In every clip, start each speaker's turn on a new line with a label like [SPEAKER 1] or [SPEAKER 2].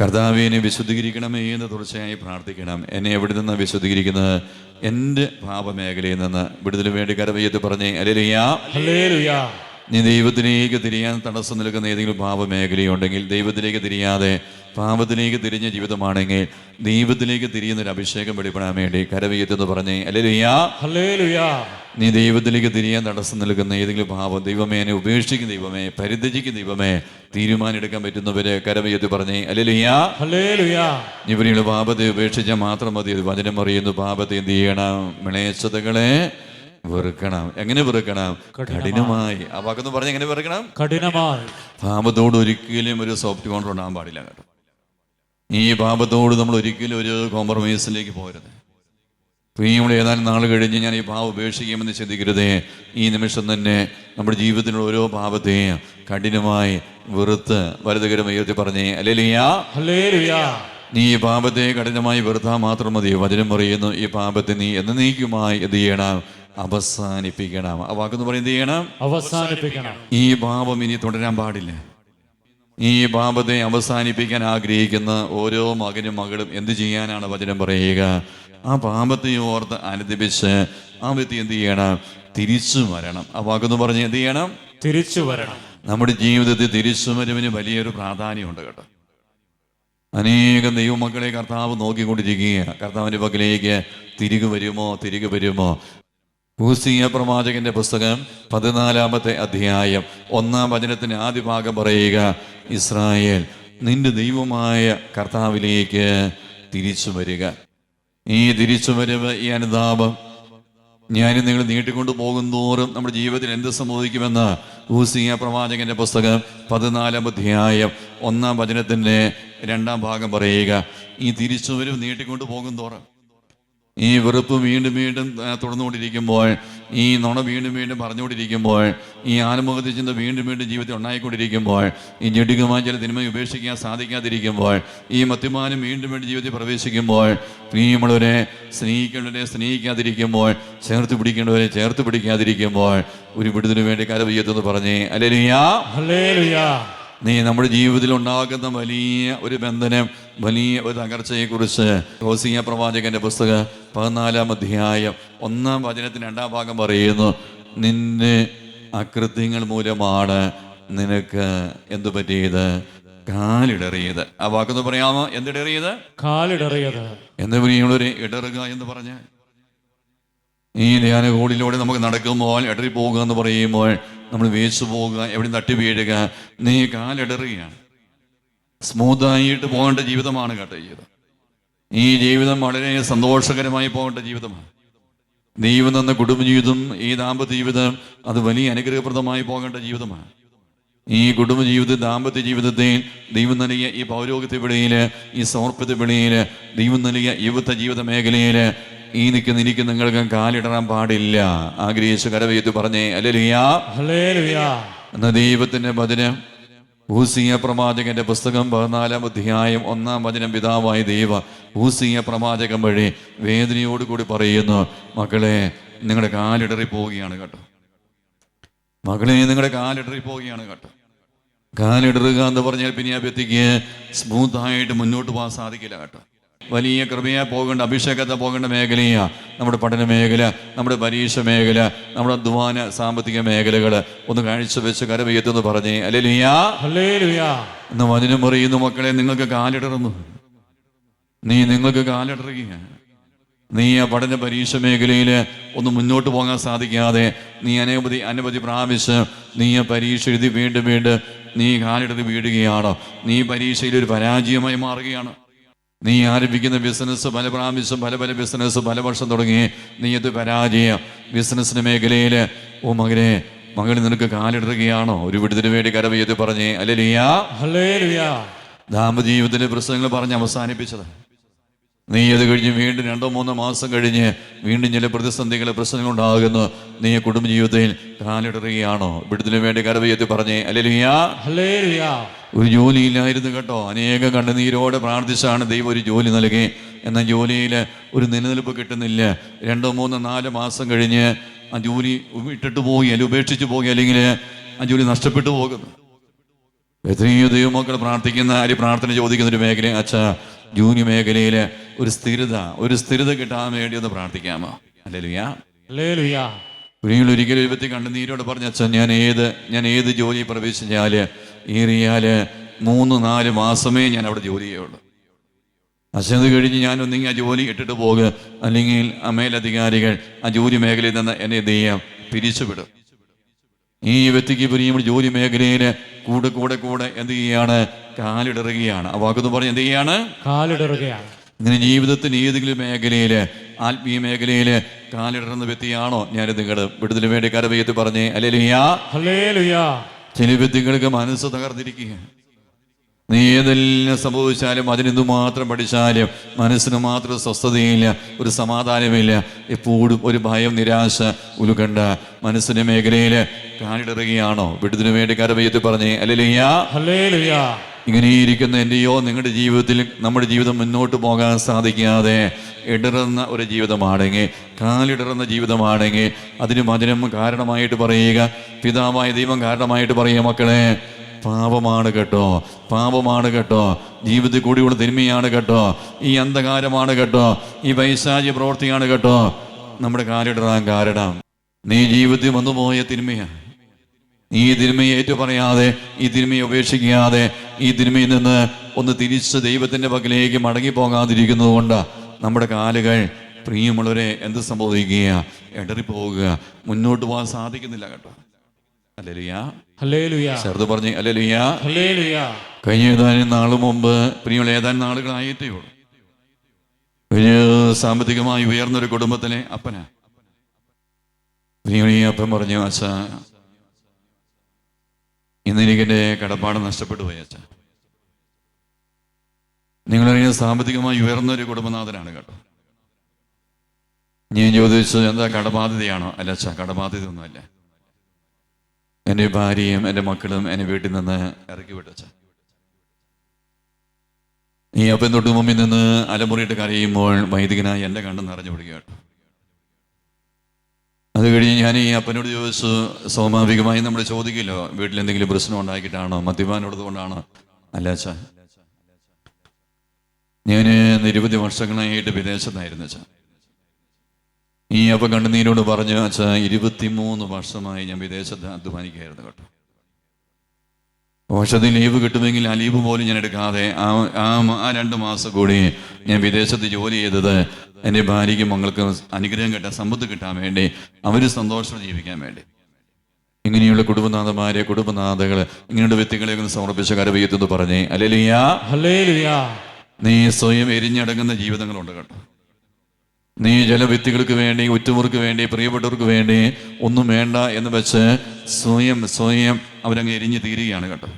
[SPEAKER 1] കർത്താവേ, എന്നെ വിശുദ്ധീകരിക്കണമേ എന്ന് തുടർച്ചയായി പ്രാർത്ഥിക്കണം. എന്നെ എവിടെ നിന്ന് വിശുദ്ധീകരിക്കുന്നത്? എൻ്റെ പാപമേഖലയിൽ നിന്ന്. വിടുതലിന് വേണ്ടി കരവയ്യത്ത് പറഞ്ഞേ ഹല്ലേലൂയ.
[SPEAKER 2] ഹല്ലേലൂയ.
[SPEAKER 1] നീ ദൈവത്തിലേക്ക് തിരിയാൻ തടസ്സം നിൽക്കുന്ന ഏതെങ്കിലും പാപമേഖലയുണ്ടെങ്കിൽ, ദൈവത്തിലേക്ക് തിരിയാതെ പാപത്തിലേക്ക് തിരിഞ്ഞ ജീവിതമാണെങ്കിൽ ദൈവത്തിലേക്ക് തിരിയുന്നൊരു അഭിഷേകം വെളിപ്പെടാൻ വേണ്ടി കരവയ്യത്തെന്ന് പറഞ്ഞേ ഹല്ലേലൂയ.
[SPEAKER 2] ഹല്ലേലൂയ.
[SPEAKER 1] നീ ദൈവത്തിലേക്ക് തിരിയാൻ തടസ്സം നിൽക്കുന്ന ഏതെങ്കിലും പാപം, ദൈവമേ എന്നെ ഉപേക്ഷിക്കും ദൈവമേ, പരിത്യജിക്കും ദൈവമേ, തീരുമാനം എടുക്കാൻ പറ്റുന്നവര് കരവയ്യത്ത് പറഞ്ഞേ ഹല്ലേലൂയ.
[SPEAKER 2] ഹല്ലേലൂയ.
[SPEAKER 1] ഇവരുടെ പാപത്തെ ഉപേക്ഷിച്ചാൽ മാത്രം മതി. വചനം അറിയുന്നു, പാപത്തെ എന്ത് ചെയ്യണം? മ്ലേച്ഛതകളെ വെറുക്കണം. എങ്ങനെ വെറുക്കണം? കഠിനമായി. ആ വാക്കൊന്ന് പറഞ്ഞ് എങ്ങനെ വെറുക്കണം?
[SPEAKER 2] കഠിനമായി.
[SPEAKER 1] പാപത്തോട് ഒരിക്കലും ഒരു സോഫ്റ്റ് കോൺട്രോൾ ഉണ്ടാകാൻ പാടില്ല കേട്ടോ. ഈ പാപത്തോട് നമ്മൾ ഒരിക്കലും ഒരു കോംപ്രമൈസിലേക്ക് പോകരുത്. നമ്മൾ ഏതാനും നാൾ കഴിഞ്ഞ് ഞാൻ ഈ പാപം ഉപേക്ഷിക്കുമെന്ന് ചിന്തിക്കരുതേ. ഈ നിമിഷം തന്നെ നമ്മുടെ ജീവിതത്തിലുള്ള ഓരോ പാപത്തെയും കഠിനമായി വെറുത്ത് വലതുകരം ഉയർത്തി പറഞ്ഞേ ഹല്ലേലൂയ.
[SPEAKER 2] ഹല്ലേലൂയ.
[SPEAKER 1] നീ ഈ പാപത്തെ കഠിനമായി വെറുത്താൽ മാത്രം മതി. വചനം പറയുന്നു, ഈ പാപത്തെ നീ എന്നേക്കുമായി എന്ത് ചെയ്യണം? അവസാനിപ്പിക്കണം. ആ വാക്കെന്ന് പറയുന്നത് എന്ത് ചെയ്യണം?
[SPEAKER 2] അവസാനിപ്പിക്കണം.
[SPEAKER 1] ഈ പാപം ഇനി തുടരാൻ പാടില്ല. ഈ പാപത്തെ അവസാനിപ്പിക്കാൻ ആഗ്രഹിക്കുന്ന ഓരോ മകനും മകളും എന്ത് ചെയ്യാനാണ് വചനം പറയുക? ആ പാപത്തെ ഓർത്ത് അനുദപിച്ച് ആ വ്യക്തി എന്ത് ചെയ്യണം? തിരിച്ചു വരണം. ആ വാക്കെന്ന് പറഞ്ഞ് എന്ത് ചെയ്യണം?
[SPEAKER 2] തിരിച്ചു വരണം.
[SPEAKER 1] നമ്മുടെ ജീവിതത്തിൽ തിരിച്ചുവരവിന് വലിയൊരു പ്രാധാന്യമുണ്ട് കേട്ടോ. അനേകം ദൈവമക്കളെ കർത്താവ് നോക്കിക്കൊണ്ടിരിക്കുക. കർത്താവിൻ്റെ പക്കലേക്ക് തിരികെ വരുമോ? ഹോസിയ പ്രവാചകന്റെ പുസ്തകം 14-ാമത്തെ അധ്യായം 1-ാം വചനത്തിന്റെ ആദ്യ ഭാഗം പറയുക, ഇസ്രായേൽ നിന്റെ ദൈവമായ കർത്താവിലേക്ക് തിരിച്ചു വരിക. ഈ തിരിച്ചുവരവ്, ഈ അനുതാപം ഞാനും നിങ്ങൾ നീട്ടിക്കൊണ്ടു പോകും തോറും നമ്മുടെ ജീവിതത്തിൽ എന്ത് സംഭവിക്കുമെന്ന് ഹോസിയ പ്രവാചകന്റെ പുസ്തകം 14-ാം അധ്യായം 1-ാം വചനത്തിന്റെ 2-ാം ഭാഗം പറയുക. ഈ തിരിച്ചുവരവ് നീട്ടിക്കൊണ്ടു പോകും തോറും, ഈ വെറുപ്പ് വീണ്ടും വീണ്ടും തുടർന്നുകൊണ്ടിരിക്കുമ്പോൾ, ഈ നുണ വീണ്ടും വീണ്ടും പറഞ്ഞുകൊണ്ടിരിക്കുമ്പോൾ, ഈ ആത്മഹത്യ ചിന്ത വീണ്ടും വീണ്ടും ജീവിതത്തിൽ ഉണ്ടായിക്കൊണ്ടിരിക്കുമ്പോൾ, ഈ ഞെടുകമായ ചില തിന്മയെ ഉപേക്ഷിക്കാൻ സാധിക്കാതിരിക്കുമ്പോൾ, ഈ മദ്യപാനം വീണ്ടും വീണ്ടും ജീവിതത്തിൽ പ്രവേശിക്കുമ്പോൾ, പ്രിയമുള്ളവരെ സ്നേഹിക്കേണ്ടവരെ സ്നേഹിക്കാതിരിക്കുമ്പോൾ, ചേർത്ത് പിടിക്കേണ്ടവരെ ചേർത്ത് പിടിക്കാതിരിക്കുമ്പോൾ, ഒരു വിടുതലിന് വേണ്ടി കരവയ്യത്തെന്ന് പറഞ്ഞേ ഹല്ലേലൂയ.
[SPEAKER 2] ഹല്ലേലൂയ.
[SPEAKER 1] നീ നമ്മുടെ ജീവിതത്തിൽ ഉണ്ടാകുന്ന വലിയ ഒരു ബന്ധനം, വലിയ ഒരു തകർച്ചയെക്കുറിച്ച് ഹോസിയ പ്രവാചകന്റെ പുസ്തകം 14-ാം അധ്യായം 1-ാം വചനത്തിന് 2-ാം ഭാഗം പറയുന്നു, നിന്റെ അകൃത്യങ്ങൾ മൂലമാണ് നിനക്ക് എന്തു പറ്റിയത്? കാലിടറിയത്. ആ വാക്കൊന്ന് പറയാമോ? എന്തിടറിയത്?
[SPEAKER 2] കാലിടറിയത്.
[SPEAKER 1] എന്ന് പറയുന്നവര് ഇടറുക എന്ന് പറഞ്ഞ ഈ ധ്യാനകോടിലൂടെ നമുക്ക് നടക്കുമ്പോൾ ഇടറി പോകുക എന്ന് പറയുമ്പോൾ നമ്മൾ വേച്ചു പോകുക, എവിടെ തട്ടി വീഴുക. നീ കാലിടറുകയാണ്. സ്മൂത്തായിട്ട് പോകേണ്ട ജീവിതമാണ് കേട്ടോ ജീവിതം. ഈ ജീവിതം വളരെ സന്തോഷകരമായി പോകേണ്ട ജീവിതമാണ്. ദൈവം തന്ന കുടുംബജീവിതം, ഈ ദാമ്പത്യ ജീവിതം, അത് വലിയ അനുഗ്രഹപ്രദമായി പോകേണ്ട ജീവിതമാണ്. ഈ കുടുംബജീവിത ദാമ്പത്യ ജീവിതത്തിൽ ദൈവം നൽകിയ ഈ പൗരോഹിത്യ വിളിയിൽ, ഈ സമർപ്പിത വിളിയിൽ, ദൈവം നൽകിയ യുവത്വ ജീവിത മേഖലയിൽ ഈ നിൽക്കുന്ന നിങ്ങൾക്ക് കാലിടറാൻ പാടില്ല. ആഗ്രഹിച്ച് കരവയ്യത്ത് പറഞ്ഞേ ഹല്ലേലൂയ.
[SPEAKER 2] ഹല്ലേലൂയ.
[SPEAKER 1] എന്ന ദൈവത്തിന്റെ വചനം ഹോസിയ പ്രവാചകന്റെ പുസ്തകം 14-ാം അധ്യായം 1-ാം വചനം പിതാവായ ദൈവ ഹോസിയ പ്രവാചകൻ വഴി വേദനയോടുകൂടി പറയുന്നു, മക്കളെ നിങ്ങളുടെ കാലിടറി പോവുകയാണ് കേട്ടോ. മകളെ നിങ്ങളുടെ കാലിടറി പോവുകയാണ് കേട്ടോ. കാലിടറുക എന്ന് പറഞ്ഞാൽ പിന്നെ ആ വ്യക്തിക്ക് സ്മൂത്തായിട്ട് മുന്നോട്ട് പോകാൻ സാധിക്കില്ല കേട്ടോ. വലിയ കൃപയാ പോകേണ്ട, അഭിഷേകത്തെ പോകേണ്ട മേഖലയാ നമ്മുടെ പഠന മേഖല, നമ്മുടെ പരീക്ഷ മേഖല, നമ്മുടെ അധ്വാന സാമ്പത്തിക മേഖലകൾ ഒന്ന് കാഴ്ചവെച്ച് കരവയ്യത്തെന്ന് പറഞ്ഞേ ഹല്ലേലൂയ.
[SPEAKER 2] ഹല്ലേലൂയ.
[SPEAKER 1] എന്ന് വചനം പറയുന്നു, മക്കളെ നിങ്ങൾക്ക് കാലിടറുന്നു. നിങ്ങൾക്ക് കാലിടറുക. നീ ആ പഠന പരീക്ഷ മേഖലയിൽ ഒന്ന് മുന്നോട്ട് പോകാൻ സാധിക്കാതെ നീ അനവധി പ്രാവശ്യം നീ ആ പരീക്ഷ എഴുതി വീണ്ടും നീ കാലിടറി വീഴുകയാണോ? നീ പരീക്ഷയിൽ ഒരു പരാജയമായി മാറുകയാണ്. നീ ആരംഭിക്കുന്ന ബിസിനസ് പല പ്രാവശ്യം പല ബിസിനസ് പല വർഷം തുടങ്ങി നീ ഇത് പരാജയം. ബിസിനസ്സിന്റെ മേഖലയിൽ മകളെ നിനക്ക് കാലിടുകയാണോ? ഒരു വിടുതലിന് വേണ്ടി കരവയ്യത്ത് പറഞ്ഞേ ഹല്ലേലൂയ.
[SPEAKER 2] ഹല്ലേലൂയ.
[SPEAKER 1] ദാമ്പത്യ ജീവിതത്തിലെ പ്രശ്നങ്ങൾ പറഞ്ഞ് അവസാനിപ്പിച്ചത്. നീ അത് കഴിഞ്ഞ് വീണ്ടും 2-3 മാസം കഴിഞ്ഞ് വീണ്ടും ചില പ്രശ്നങ്ങൾ ഉണ്ടാകുന്നു. നീ കുടുംബജീവിതത്തിൽ കാലിടുകയാണോ? വിടുതലിന് വേണ്ടി കരവയ്യത്ത് പറഞ്ഞേ ഹല്ലേലൂയ.
[SPEAKER 2] ഹല്ലേലൂയ.
[SPEAKER 1] ഒരു ജോലിയില്ലായിരുന്നു കേട്ടോ. അനേകം കണ്ണുനീരോടെ പ്രാർത്ഥിച്ചാണ് ദൈവം ഒരു ജോലി നൽകി. എന്നാൽ ജോലിയിൽ ഒരു നിലനിൽപ്പ് കിട്ടുന്നില്ല. 2-3-4 മാസം കഴിഞ്ഞ് ആ ജോലി ഇട്ടിട്ട് പോയി, അല്ലെങ്കിൽ ഉപേക്ഷിച്ച് പോയി, അല്ലെങ്കിൽ ആ ജോലി നഷ്ടപ്പെട്ടു പോകുന്നു. എത്രയോ ദൈവമക്കൾ പ്രാർത്ഥിക്കുന്ന പ്രാർത്ഥന ചോദിക്കുന്ന ഒരു മേഖല, അച്ഛാ ജൂനി മേഖലയിൽ ഒരു സ്ഥിരത കിട്ടാൻ വേണ്ടി ഒന്ന് പ്രാർത്ഥിക്കാമോ? ഹല്ലേലൂയ.
[SPEAKER 2] ഹല്ലേലൂയ.
[SPEAKER 1] ഒരിക്കലും ഒരു വ്യക്തി കണ്ണുനീരോട് പറഞ്ഞ, അച്ഛൻ ഞാൻ ഏത് ജോലി പ്രവേശിച്ചാല് ഏറിയാല് 3-4 മാസമേ ഞാൻ അവിടെ ജോലി ചെയ്യുള്ളൂ. അച്ഛൻ അത് കഴിഞ്ഞ് ഞാൻ ഒന്നെങ്കിൽ ആ ജോലി ഇട്ടിട്ട് പോകുക, അല്ലെങ്കിൽ ആ മേലധികാരികൾ ആ ജോലി മേഖലയിൽ നിന്ന് എന്നെ എന്ത് ചെയ്യാം, പിരിച്ചുവിടും. ഈ വ്യക്തിക്ക് പിരിയുമ്പോൾ ജോലി മേഖലയിൽ കൂടെ എന്ത് ചെയ്യാണ്, കാലിടറുകയാണ്. ആ വാക്കെന്ന് പറഞ്ഞ് എന്ത് ചെയ്യാണ്,
[SPEAKER 2] കാലിടറുകയാണ്.
[SPEAKER 1] ഇങ്ങനെ ജീവിതത്തിന് ഏതെങ്കിലും മേഖലയിൽ, ആത്മീയ മേഖലയിൽ കാലിടറുന്ന വ്യക്തിയാണോ? ഞാൻ നിങ്ങളുടെ വിടുതലിന് വേണ്ടി കരവയ്യത്ത് പറഞ്ഞേ ഹല്ലേലൂയ.
[SPEAKER 2] ഹല്ലേലൂയ.
[SPEAKER 1] ചില വ്യക്തികൾക്ക് മനസ്സ് തകർന്നിരിക്കുക. നീ ഏതെല്ലാം സംഭവിച്ചാലും അതിനെന്തു മാത്രം പഠിച്ചാലും മനസ്സിന് മാത്രം സ്വസ്ഥതയില്ല, ഒരു സമാധാനമില്ല. എപ്പോഴും ഒരു ഭയം, നിരാശ, ഉത്കണ്ഠ മനസ്സിന്റെ മേഖലയിൽ കാലിടറുകയാണോ? വിടുതലിന് വേണ്ടി കരവയ്യത്ത് പറഞ്ഞേ ഹല്ലേലൂയ.
[SPEAKER 2] ഹല്ലേലൂയ.
[SPEAKER 1] ഇങ്ങനെ ഇരിക്കുന്ന എൻ്റെയോ നിങ്ങളുടെ ജീവിതത്തിൽ നമ്മുടെ ജീവിതം മുന്നോട്ട് പോകാൻ സാധിക്കാതെ ഇടറുന്ന ഒരു ജീവിതമാണെങ്കിൽ, കാലിടറുന്ന ജീവിതമാണെങ്കിൽ അതിന് വചനം കാരണമായിട്ട് പറയുക, പിതാവായ ദൈവം കാരണമായിട്ട് പറയുക, മക്കളെ പാപമാണ് കേട്ടോ, ജീവിതത്തിൽ കൂടിയുള്ള തിന്മയാണ് കേട്ടോ, ഈ അന്ധകാരമാണ് കേട്ടോ, ഈ പൈശാചിക പ്രവൃത്തിയാണ് കേട്ടോ നമ്മുടെ കാലിടറാൻ കാരണം. നീ ജീവിതത്തിൽ വന്നുപോയ തിന്മയാണ്. ഈ തിന്മയെ ഏറ്റുപറയാതെ, ഈ തിന്മയെ ഉപേക്ഷിക്കാതെ, ഈ തിന്മയിൽ നിന്ന് ഒന്ന് തിരിച്ച് ദൈവത്തിൻ്റെ പക്കലേക്ക് മടങ്ങിപ്പോകാതിരിക്കുന്നത് കൊണ്ട് നമ്മുടെ കാലുകൾ, പ്രിയമുള്ളവരെ, എന്ത് സംഭവിക്കുക, ഇടറിപ്പോവുക, മുന്നോട്ട് പോകാൻ സാധിക്കുന്നില്ല കേട്ടോ. ഹല്ലേലൂയ.
[SPEAKER 2] ഹല്ലേലൂയ.
[SPEAKER 1] ചേർത്ത് പറഞ്ഞേ ഹല്ലേലൂയ.
[SPEAKER 2] ഹല്ലേലൂയ.
[SPEAKER 1] കഴിഞ്ഞ ഏതാനും നാൾ മുമ്പ്, പ്രിയമുള്ള ഏതാനും നാളുകളായിട്ടേ ഉള്ളൂ, ഒരു സാമ്പത്തികമായി ഉയർന്നൊരു കുടുംബത്തിലെ അപ്പനാ. പ്രിയമുള്ള ഈ അപ്പൻ പറഞ്ഞു, അച്ഛാ ഇന്നെനിക്കെൻ്റെ കടപ്പാട് നഷ്ടപ്പെട്ടു പോയി അച്ഛാ. നിങ്ങളറിയാൻ സാമ്പത്തികമായി ഉയർന്നൊരു കുടുംബനാഥനാണ് കേട്ടോ. ഞാൻ ചോദിച്ചു, എന്താ കടബാധ്യതയാണോ? അല്ല അച്ഛാ, കടബാധ്യതയൊന്നുമല്ല. എൻ്റെ ഭാര്യയും എൻ്റെ മക്കളും എന്നെ വീട്ടിൽ നിന്ന് ഇറക്കി വിട്ടച്ച. ഈ അപ്പൻ തൊട്ട് മുമ്പിൽ നിന്ന് അലമുറിയിട്ട് കരയുമ്പോൾ വൈദികനായി എൻ്റെ കണ്ണ് നിറഞ്ഞു വിടുക കേട്ടോ. അത് കഴിഞ്ഞ് ഞാൻ ഈ അപ്പനോട് ചോദിച്ചു, സ്വാഭാവികമായി നമ്മൾ ചോദിക്കില്ലോ, വീട്ടിൽ എന്തെങ്കിലും പ്രശ്നം ഉണ്ടാക്കിയിട്ടാണോ, മദ്യപാനോടത് കൊണ്ടാണോ? അല്ല അച്ഛാ, ഞാൻ 20 വർഷങ്ങളായിട്ട് വിദേശത്തായിരുന്നു അച്ഛാ. ഈ അപ്പം കണ്ണുനീരോട് പറഞ്ഞു, അച്ഛാ 23 വർഷമായി ഞാൻ വിദേശത്ത് അധ്വാനിക്കുകയായിരുന്നു കേട്ടോ. വർഷത്തിൽ ലീവ് കിട്ടുമെങ്കിൽ ആ ലീവ് പോലും ഞാൻ എടുക്കാതെ ആ 2 മാസം കൂടി ഞാൻ വിദേശത്ത് ജോലി ചെയ്തത് എൻ്റെ ഭാര്യയ്ക്കും മക്കൾക്കും അനുഗ്രഹം കിട്ടാൻ, സമ്പത്ത് കിട്ടാൻ വേണ്ടി, അവർ സന്തോഷം ജീവിക്കാൻ വേണ്ടി. ഇങ്ങനെയുള്ള കുടുംബനാഥകൾ ഇങ്ങനെയുള്ള വ്യക്തികളെ ഒന്ന് സമർപ്പിച്ച കരവയ്യത്തെന്ന് പറഞ്ഞേ ഹല്ലേലൂയ.
[SPEAKER 2] ഹല്ലേലൂയ.
[SPEAKER 1] നീ സ്വയം എരിഞ്ഞടങ്ങുന്ന ജീവിതങ്ങളുണ്ട് കേട്ടോ. നീ ചില വ്യക്തികൾക്ക് വേണ്ടി, ഉറ്റവർക്ക് വേണ്ടി, പ്രിയപ്പെട്ടവർക്ക് വേണ്ടി ഒന്നും വേണ്ട എന്ന് വെച്ച് സ്വയം അവരങ്ങ് എരിഞ്ഞ് തീരുകയാണ് കേട്ടോ.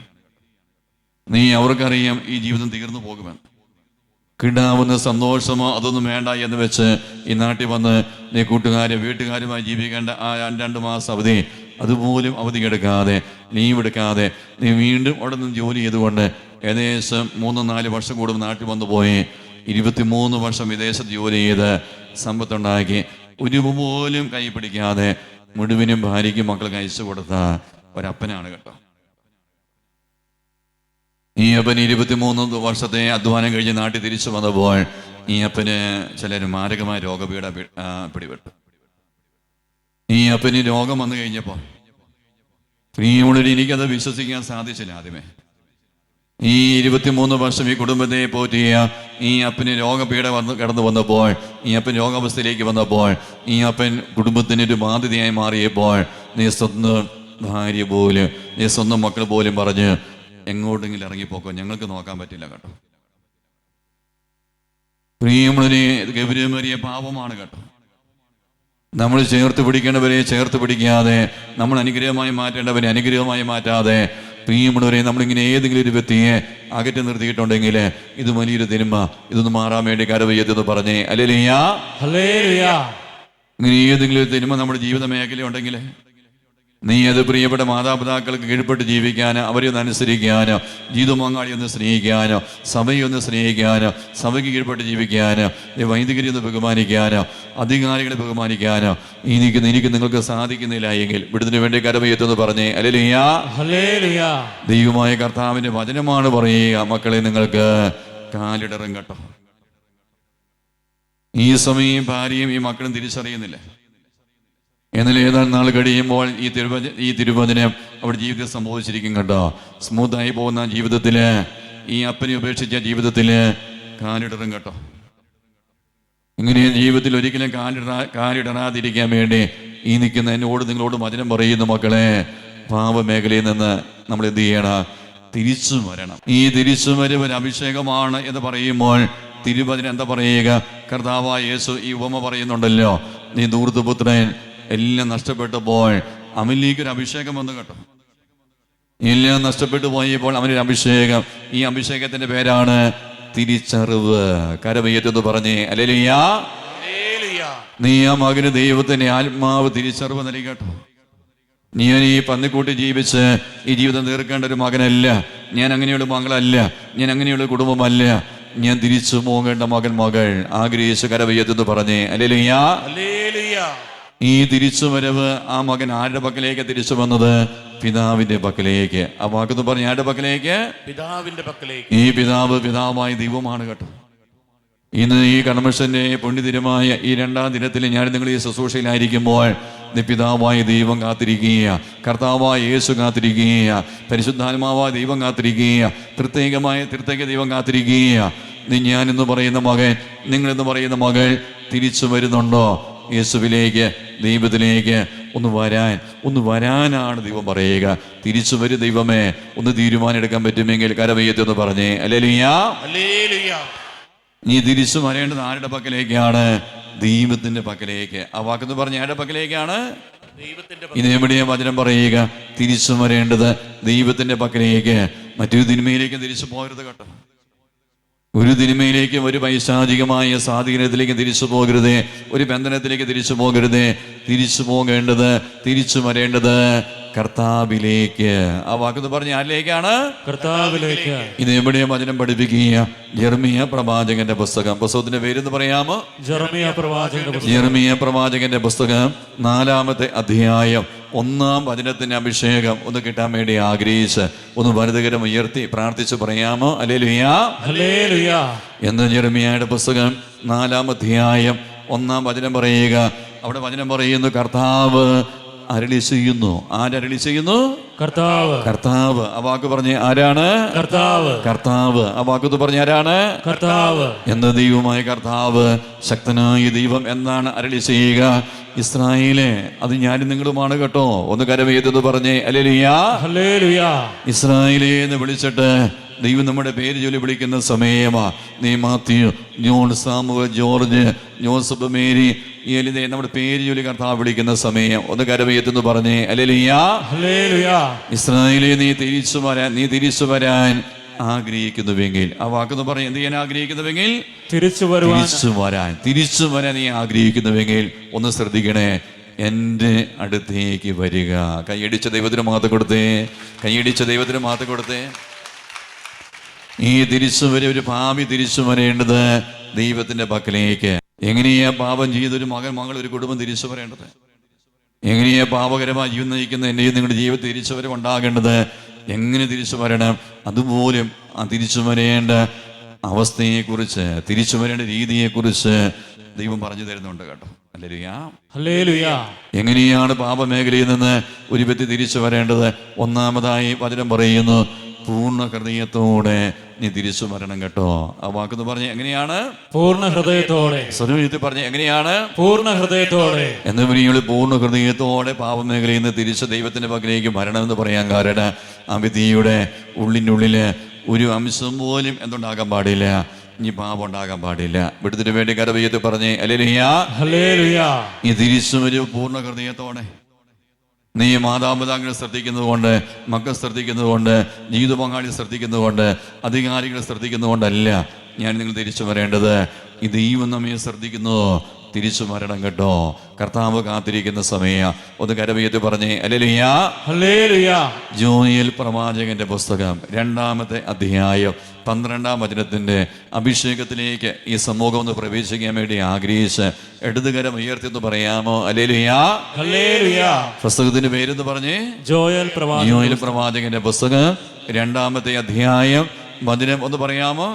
[SPEAKER 1] നീ അവർക്കറിയാം ഈ ജീവിതം തീർന്നു പോകുമെന്ന്. കിടാവുന്ന സന്തോഷമോ അതൊന്നും വേണ്ട എന്ന് വെച്ച് ഈ നാട്ടിൽ വന്ന് നീ വീട്ടുകാരുമായി ജീവിക്കേണ്ട ആ 2 മാസം അവധി, അതുപോലും അവധി എടുക്കാതെ, ലീവ് എടുക്കാതെ നീ വീണ്ടും അവിടെ നിന്ന് ജോലി ചെയ്തുകൊണ്ട് ഏകദേശം 3-4 വർഷം കൂടുമ്പോൾ നാട്ടിൽ വന്നു പോയി 23 വർഷം വിദേശത്ത് ജോലി ചെയ്ത് സമ്പത്തുണ്ടാക്കി ഒരു പോലും കൈ പിടിക്കാതെ മുഴുവനും ഭാര്യയ്ക്കും മക്കൾക്ക് അയച്ചു കൊടുത്ത ഒരപ്പനാണ് കേട്ടോ. ഈ അപ്പന് 23 വർഷത്തെ അധ്വാനം കഴിഞ്ഞ് നാട്ടിൽ തിരിച്ചു വന്നപ്പോൾ ഈ അപ്പന് ചിലർ മാരകമായ രോഗപീഠ പിടിപെട്ടു. ഈ അപ്പന് രോഗം വന്നു കഴിഞ്ഞപ്പോൾ പ്രിയമുള്ളവർ, എനിക്കത് വിശ്വസിക്കാൻ സാധിച്ചില്ല ആദ്യമേ. ഈ 23 വർഷം ഈ കുടുംബത്തെ പോറ്റിയ ഈ അപ്പന് രോഗപീഠ കടന്നു വന്നപ്പോൾ, ഈ അപ്പൻ രോഗാവസ്ഥയിലേക്ക് വന്നപ്പോൾ, ഈ അപ്പൻ കുടുംബത്തിനൊരു ബാധ്യതയായി മാറിയപ്പോൾ നീ സ്വന്തം ഭാര്യ പോലും, നീ സ്വന്തം മക്കൾ പോലും പറഞ്ഞ് എങ്ങോട്ടെങ്കിലും ഇറങ്ങിപ്പോക്കോ, ഞങ്ങൾക്ക് നോക്കാൻ പറ്റില്ല കേട്ടോ. പ്രിയമുള്ളവരെ, ഗൗരവമേറിയ പാപമാണ് കേട്ടോ. നമ്മൾ ചേർത്ത് പിടിക്കേണ്ടവരെ ചേർത്ത് പിടിക്കാതെ, നമ്മൾ അനുഗ്രഹമായി മാറ്റേണ്ടവരെ അനുഗ്രഹമായി മാറ്റാതെ, പ്രിയമുള്ളവരെ നമ്മളിങ്ങനെ ഏതെങ്കിലും ഒരു വ്യക്തിയെ അകറ്റി നിർത്തിയിട്ടുണ്ടെങ്കിൽ ഇത് വലിയൊരു തിന്മ, ഇതൊന്ന് മാറാൻ വേണ്ടി കരവയ്യത്തെന്ന് പറഞ്ഞേ ഹല്ലേലൂയ.
[SPEAKER 2] ഹല്ലേലൂയ.
[SPEAKER 1] ഇങ്ങനെ ഏതെങ്കിലും ഒരു തിന്മ നമ്മുടെ ജീവിത മേഖല ഉണ്ടെങ്കിൽ നീ അത് പ്രിയപ്പെട്ട മാതാപിതാക്കൾക്ക് കീഴ്പ്പെട്ട് ജീവിക്കാനോ അവരെ ഒന്ന് അനുസരിക്കാനോ ജീവിതപങ്കാളി ഒന്ന് സ്നേഹിക്കാനോ സഭയെ ഒന്ന് സ്നേഹിക്കാനോ സഭയ്ക്ക് കീഴ്പ്പെട്ട് ജീവിക്കാനോ വൈദികരെ ഒന്ന് ബഹുമാനിക്കാനോ അധികാരികളെ ബഹുമാനിക്കാനോ എനിക്ക് നിങ്ങൾക്ക് സാധിക്കുന്നില്ല എങ്കിൽ വിടുതലിന് വേണ്ടി കരമയത്തെന്ന് പറഞ്ഞേ ഹല്ലേലൂയ.
[SPEAKER 2] ഹല്ലേലൂയ.
[SPEAKER 1] ദൈവമായ കർത്താവിൻ്റെ വചനമാണ് പറയുക, മക്കളെ നിങ്ങൾക്ക് കാലിടറും കേട്ടോ. ഈ സമയം ഭാര്യയും ഈ മക്കളും തിരിച്ചറിയുന്നില്ല. എന്നാൽ ഏതാനും നാൾ കഴിയുമ്പോൾ ഈ തിരുവചനം അവിടെ ജീവിതത്തിൽ സംഭവിച്ചിരിക്കും കേട്ടോ. സ്മൂത്തായി പോകുന്ന ജീവിതത്തിൽ ഈ അപ്പനെ ഉപേക്ഷിച്ച ജീവിതത്തിൽ കാലിടറും കേട്ടോ. ഇങ്ങനെ ജീവിതത്തിൽ ഒരിക്കലും കാലിടറാതിരിക്കാൻ വേണ്ടി ഈ നിൽക്കുന്ന നിങ്ങളോട് വചനം പറയുന്നു, മക്കളെ പാപമേഖലയിൽ നിന്ന് നമ്മൾ എന്ത് ചെയ്യണം? തിരിച്ചു വരണം. ഈ തിരിച്ചു വരവ് ഒരു അഭിഷേകമാണ് എന്ന് പറയുമ്പോൾ തിരുവചനം എന്താ പറയുക? കർത്താവായ യേശു ഈ ഉപമ പറയുന്നുണ്ടല്ലോ, നീ ധൂർത്തപുത്രൻ എല്ലാം നഷ്ടപ്പെട്ടപ്പോൾ അവനിലേക്കൊരു അഭിഷേകം വന്നു കേട്ടോ. എല്ലാം നഷ്ടപ്പെട്ടു പോയപ്പോൾ അവനൊരു അഭിഷേകം. ഈ അഭിഷേകത്തിന്റെ പേരാണ് തിരിച്ചറിവ്. കരമയ്യത്തെന്ന് പറഞ്ഞേ ഹല്ലേലൂയ. നീ ആ മകന് ദൈവത്തിന്റെ ആത്മാവ് തിരിച്ചറിവ് നൽകി കേട്ടോ. ഞാൻ ഈ പന്നിക്കൂട്ടി ജീവിച്ച് ഈ ജീവിതം തീർക്കേണ്ട ഒരു മകനല്ല, ഞാൻ അങ്ങനെയുള്ള മകളല്ല, ഞാൻ അങ്ങനെയുള്ള കുടുംബമല്ല, ഞാൻ തിരിച്ചു പോകേണ്ട മകൾ ആഗ്രഹിച്ച് കരവയ്യത്തെന്ന് പറഞ്ഞേ ഹല്ലേലൂയ. ഈ തിരിച്ചു വരവ് ആ മകൻ ആരുടെ പക്കലേക്ക് തിരിച്ചു വന്നത്? പിതാവിന്റെ പക്കലേക്ക്. ആ വാക്കെന്ന് പറഞ്ഞ ആരുടെ പക്കലേക്ക്?
[SPEAKER 2] പിതാവിന്റെ പക്കലേക്ക്.
[SPEAKER 1] ഈ പിതാവായ ദൈവമാണ് കേട്ടോ. ഇന്ന് ഈ കൺവെൻഷന്റെ പുണ്യദിനമായ ഈ 2-ാം ദിനത്തിൽ ഞാൻ നിങ്ങൾ ഈ ശുശ്രൂഷയിലായിരിക്കുമ്പോൾ പിതാവായ ദൈവം കാത്തിരിക്കുക, കർത്താവായ യേശു കാത്തിരിക്കുക, പരിശുദ്ധാത്മാവായ ദൈവം കാത്തിരിക്കുക, പ്രത്യേക ദൈവം കാത്തിരിക്കുക. ഞാനെന്ന് പറയുന്ന മകൻ, നിങ്ങളെന്ന് പറയുന്ന മകൾ തിരിച്ചു വരുന്നുണ്ടോ? യേശുവിലേക്ക്, ദൈവത്തിലേക്ക് ഒന്ന് വരാനാണ് ദൈവം പറയുക. തിരിച്ചു വരും ദൈവമേ, ഒന്ന് തീരുമാനം എടുക്കാൻ പറ്റുമെങ്കിൽ കരവയ്യത്തെന്ന് പറഞ്ഞേ ഹല്ലേലൂയ. നീ തിരിച്ചു വരേണ്ടത് ആരുടെ പക്കലേക്കാണ്? ദൈവത്തിന്റെ പക്കലേക്ക്. ആ വാക്കെന്ന് പറഞ്ഞ ആരുടെ പക്കലേക്കാണ്? ഇത് എവിടെയാ വചനം പറയുക? തിരിച്ചു വരേണ്ടത് ദൈവത്തിന്റെ പക്കലേക്ക്. മറ്റൊരു തിന്മയിലേക്ക് തിരിച്ചു പോകരുത് കേട്ടോ. ഒരു തിന്മയിലേക്കും ഒരു പൈശാചികമായ സ്വാധീനത്തിലേക്ക് തിരിച്ചു പോകരുത്, ഒരു ബന്ധനത്തിലേക്ക് തിരിച്ചു പോകരുത്. തിരിച്ചു വരേണ്ടത് കർത്താവിലേക്ക്. ആ വാക്കെന്ന് പറഞ്ഞ ആരിലേക്കാണ്? കർത്താവിലേക്ക്. ഇത് എവിടെയാ വചനം പഠിപ്പിക്കുക? യെരമ്യാ പ്രവാചകന്റെ പുസ്തകത്തിന്റെ പേരെന്ന് പറയാമോ? യെരമ്യാ പ്രവാചകന്റെ പുസ്തകം 4-ാമത്തെ അധ്യായം 1-ാം വചനത്തിന്റെ അഭിഷേകം ഒന്ന് കിട്ടാൻ വേണ്ടി ആഗ്രഹിച്ച് ഒന്ന് വലതുകരം ഉയർത്തി പ്രാർത്ഥിച്ച് പറയാമോ? ഹല്ലേലൂയ. എന്ന് യെരമ്യായുടെ പുസ്തകം 4-ാം അധ്യായം 1-ാം വചനം പറയുക. അവിടെ വചനം പറയുന്നു, കർത്താവ് അരുളി ചെയ്യുന്നു. ആരരുളി ചെയ്യുന്നു? കർത്താവ്. ആ വാക്ക് പറഞ്ഞ ആരാണ്? കർത്താവ്. ആ വാക്ക് പറഞ്ഞ ആരാണ്? കർത്താവ്. എന്ന ദൈവമായ കർത്താവ്, ശക്തനായ ദൈവം എന്നാണ് അരുളി ചെയ്യുക. ഇസ്രായേലേ, അത് ഞാനും നിങ്ങളുമാണ് കേട്ടോ. ഒന്ന് കരമേതെന്ന് പറഞ്ഞേ ഹല്ലേലൂയ. ഇസ്രായേലേ എന്ന് വിളിച്ചിട്ട് ദൈവം നമ്മുടെ പേര് ചൊല്ലി വിളിക്കുന്ന സമയമാ. നീ Mathew, John, Samuel, George, Joseph, Mary, എലിദേ, നമ്മുടെ പേര് ചൊല്ലി കർത്താവ് വിളിക്കുന്ന സമയം. ഒന്ന് കരമേതെന്ന് പറഞ്ഞേ ഹല്ലേലൂയ. ഇസ്രായേലേ, നീ തിരിച്ചു വരാൻ ആഗ്രഹിക്കുന്നുവെങ്കിൽ, ആ വാക്കെന്ന് പറഞ്ഞ് എന്ത് ചെയ്യാൻ ആഗ്രഹിക്കുന്നുവെങ്കിൽ? തിരിച്ചു വരാൻ നീ ആഗ്രഹിക്കുന്നുവെങ്കിൽ ഒന്ന് ശ്രദ്ധിക്കണേ, എൻ്റെ അടുത്തേക്ക് വരിക. കൈയടിച്ച ദൈവത്തിന് മഹത്വം കൊടുത്തേ. ഈ തിരിച്ചുവരെ ഒരു പാപി തിരിച്ചു വരേണ്ടത് ദൈവത്തിന്റെ പക്കലേക്ക്. എങ്ങനെയാ പാപം ചെയ്തൊരു മകൾ ഒരു കുടുംബം തിരിച്ചു വരേണ്ടത്? എങ്ങനെയാ പാപകരമായി ജീവൻ നയിക്കുന്ന എൻ്റെയും നിങ്ങളുടെ ജീവിതത്തിൽ തിരിച്ചുവരവ് ഉണ്ടാകേണ്ടത്? എങ്ങനെ തിരിച്ചു വരണം? അതുപോലും ആ തിരിച്ചു വരേണ്ട അവസ്ഥയെക്കുറിച്ച്, തിരിച്ചു വരേണ്ട രീതിയെക്കുറിച്ച് ദൈവം പറഞ്ഞു തരുന്നുണ്ട് കേട്ടോ. ഹല്ലേലൂയ. എങ്ങനെയാണ് പാപമേഖലയിൽ നിന്ന് ഒരു വ്യക്തി തിരിച്ചു വരേണ്ടത്? ഒന്നാമതായി വചനം പറയുന്നു, പൂർണ്ണ ഹൃദയത്തോടെ നീ തിരിച്ചു വരണം കേട്ടോ. ആ വാക്കെന്ന് പറഞ്ഞ് എങ്ങനെയാണ്? പൂർണ്ണ ഹൃദയത്തോടെ. സ്വരൂപത്തിൽ പറഞ്ഞ എങ്ങനെയാണ്? പൂർണ്ണ ഹൃദയത്തോടെ. എന്ന് പറയുന്നത് പൂർണ്ണ ഹൃദയത്തോടെ പാപമേഖലയിൽ നിന്ന് തിരിച്ച് ദൈവത്തിന്റെ പക്കലേക്ക് വരണമെന്ന് പറയാൻ കാരണം ആ വ്യക്തിയുടെ ഉള്ളിനുള്ളില് ഒരു അംശം പോലും എന്തുണ്ടാകാൻ പാടില്ല, ഇനി പാപം ഉണ്ടാകാൻ പാടില്ല. വിടുതലിന് വേണ്ടി കരവയ്യത്ത് പറഞ്ഞേ ഹല്ലേലൂയ. ഈ തിരിച്ചു ഒരു പൂർണ്ണ ഹൃദയത്തോടെ. നീ മാതാപിതാക്കളെ ശ്രദ്ധിക്കുന്നത് കൊണ്ട്, മക്കൾ ശ്രദ്ധിക്കുന്നത് കൊണ്ട്, ജീവിത പങ്കാളി ശ്രദ്ധിക്കുന്നത് കൊണ്ട്, അധികാരികളെ ശ്രദ്ധിക്കുന്നത് കൊണ്ടല്ല ഞാൻ നിങ്ങൾ തിരിച്ചു വരേണ്ടത്. ഈ ദൈവം നമ്മെ ശ്രദ്ധിക്കുന്നു. തിരിച്ചു വരണം കേട്ടോ. കർത്താവ് കാത്തിരിക്കുന്ന സമയം. ഒന്ന് കരവയത്തി പറഞ്ഞേ ഹല്ലേലൂയ.
[SPEAKER 2] ഹല്ലേലൂയ.
[SPEAKER 1] ജോയേൽ പ്രവാചകന്റെ പുസ്തകം 2-ാമത്തെ അധ്യായം 12-ാം വചനത്തിന്റെ അഭിഷേകത്തിലേക്ക് ഈ സമൂഹം ഒന്ന് പ്രവേശിക്കാൻ വേണ്ടി ആഗ്രഹിച്ച് ഇടതുകരം ഉയർത്തി എന്ന് പറയാമോ? ഹല്ലേലൂയ.
[SPEAKER 2] ഹല്ലേലൂയ.
[SPEAKER 1] പുസ്തകത്തിന്റെ പേരെന്ന് പറഞ്ഞേ
[SPEAKER 2] ജോയേൽ
[SPEAKER 1] പ്രവാചകന്റെ പുസ്തകം 2-ാമത്തെ അധ്യായം വചനം ഒന്ന് പറയാമോ?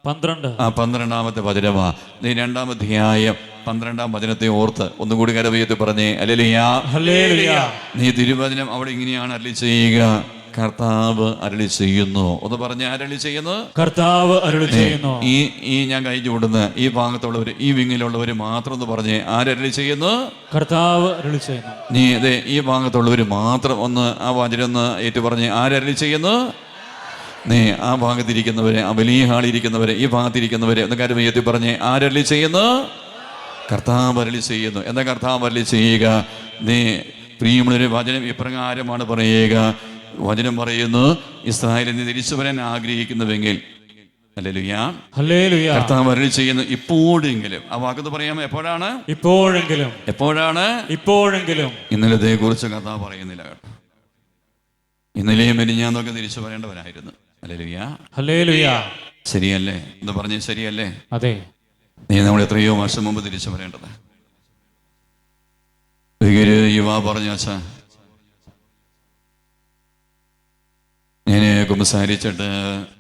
[SPEAKER 1] 12-ാമത്തെ വചനമാ. നീ 2-ാം അധ്യായം 12-ാം വചനത്തെ ഓർത്ത് ഒന്നുകൂടി കരവയത്തി പറഞ്ഞേ ഹല്ലേലൂയ.
[SPEAKER 2] ഹല്ലേലൂയ.
[SPEAKER 1] നീ തിരുവചനം അവിടെ ഇങ്ങനെയാണ് അരുളി ചെയ്യുക. കർത്താവ് അരുളി ചെയ്യുന്നു. ഒന്ന് പറഞ്ഞ് അരുളി ചെയ്യുന്നു.
[SPEAKER 2] കർത്താവ് അരുളി ചെയ്യുന്നു.
[SPEAKER 1] ഈ ഞാൻ കഴിഞ്ഞു കൊടുന്ന് ഈ ഭാഗത്തുള്ളവർ ഈ വിങ്ങിലുള്ളവർ മാത്രം ഒന്ന് പറഞ്ഞ് ആരരുളി ചെയ്യുന്നു?
[SPEAKER 2] കർത്താവ് അരുളി ചെയ്യുന്നു.
[SPEAKER 1] നീ അതെ ഈ ഭാഗത്തുള്ളവർ മാത്രം ഒന്ന് ആ വചനം ഒന്ന് ഏറ്റു പറഞ്ഞ് ആരരുളി ചെയ്യുന്നു? നീ ആ ഭാഗത്തിരിക്കുന്നവരെ, ആ വലിയ ഹാളിരിക്കുന്നവരെ, ഈ ഭാഗത്തിരിക്കുന്നവരെ ഒന്ന് കാര്യം എത്തി പറഞ്ഞ് ആരരുളി ചെയ്യുന്നു? കർത്താവ് അരുളി ചെയ്യുന്നു. എന്താ കർത്താവ് അരുളി ചെയ്യുക? നീ പ്രിയമുള്ളൊരു വചനം ഇപ്രകാരമാണ് പറയുക. വചനം പറയുന്നു, ഇസ്രായേലിൽ നീ തിരിച്ചു വരാൻ ആഗ്രഹിക്കുന്നുവെങ്കിൽ ഹല്ലേലൂയ.
[SPEAKER 2] ഹല്ലേലൂയ.
[SPEAKER 1] കർത്താവ് അരുളി ചെയ്യുന്നു ഇപ്പോഴെങ്കിലും. ആ വാക്കെന്ന് പറയാമോ? എപ്പോഴാണ്?
[SPEAKER 2] ഇപ്പോഴെങ്കിലും.
[SPEAKER 1] എപ്പോഴാണ്?
[SPEAKER 2] ഇപ്പോഴെങ്കിലും.
[SPEAKER 1] ഇന്നലത്തെ കുറിച്ച് കർത്താവ് പറയുന്നില്ല കേട്ടോ. ഇന്നലെയും മെലിഞ്ഞാന്നൊക്കെ തിരിച്ചു വരേണ്ടവരായിരുന്നു. ഹല്ലേലൂയ.
[SPEAKER 2] ഹല്ലേലൂയ.
[SPEAKER 1] ശരിയല്ലേ? എന്ന് പറഞ്ഞ് ശരിയല്ലേ?
[SPEAKER 2] അതെ.
[SPEAKER 1] നീ നമ്മൾ എത്രയോ വർഷം മുമ്പ് തിരിച്ചു വരേണ്ടത്. ഒരു യുവാ പറഞ്ഞ അച്ഛാ, ഞാൻ കുമ്പസാരിച്ചിട്ട്